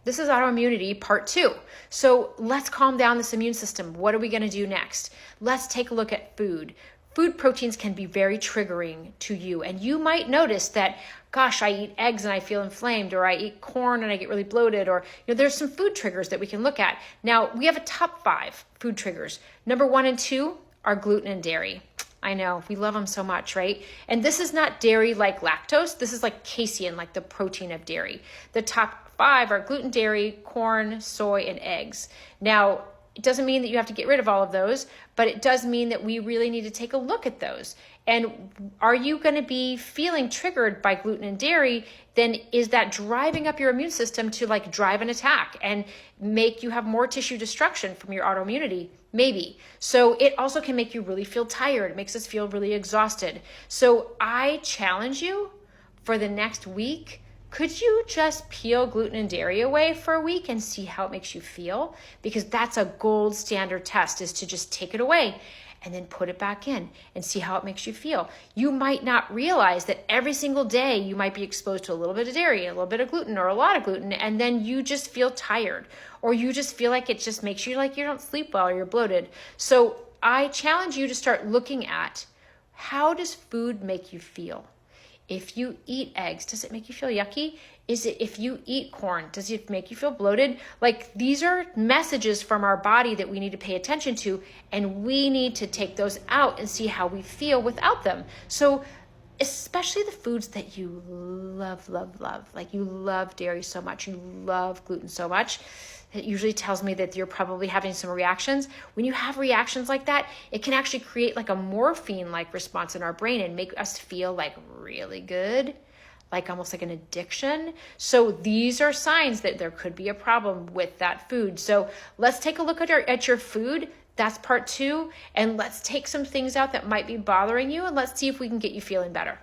This is autoimmunity part 2. So let's calm down this immune system. What are we going to do next? Let's take a look at food. Food proteins can be very triggering to you. And you might notice that, gosh, I eat eggs and I feel inflamed, or I eat corn and I get really bloated, or there's some food triggers that we can look at. Now, we have a top 5 food triggers. Number 1 and 2 are gluten and dairy. I know, we love them so much, right? And this is not dairy like lactose. This is like casein, like the protein of dairy. The top 5 are gluten, dairy, corn, soy, and eggs. Now, it doesn't mean that you have to get rid of all of those, but it does mean that we really need to take a look at those. And are you going to be feeling triggered by gluten and dairy? Then is that driving up your immune system to like drive an attack and make you have more tissue destruction from your autoimmunity? Maybe. So it also can make you really feel tired. It makes us feel really exhausted. So I challenge you for the next week, could you just peel gluten and dairy away for a week and see how it makes you feel? Because that's a gold standard test, is to just take it away and then put it back in and see how it makes you feel. You might not realize that every single day you might be exposed to a little bit of dairy, a little bit of gluten, or a lot of gluten, and then you just feel tired, or you just feel like it just makes you like you don't sleep well, or you're bloated. So I challenge you to start looking at, how does food make you feel? If you eat eggs, does it make you feel yucky? Is it, if you eat corn, does it make you feel bloated? Like, these are messages from our body that we need to pay attention to, and we need to take those out and see how we feel without them. So especially the foods that you love, love, love, like you love dairy so much, you love gluten so much, it usually tells me that you're probably having some reactions. When you have reactions like that, it can actually create like a morphine-like response in our brain and make us feel like really good, like almost like an addiction. So these are signs that there could be a problem with that food. So let's take a look at your food. That's part 2. And let's take some things out that might be bothering you, and let's see if we can get you feeling better.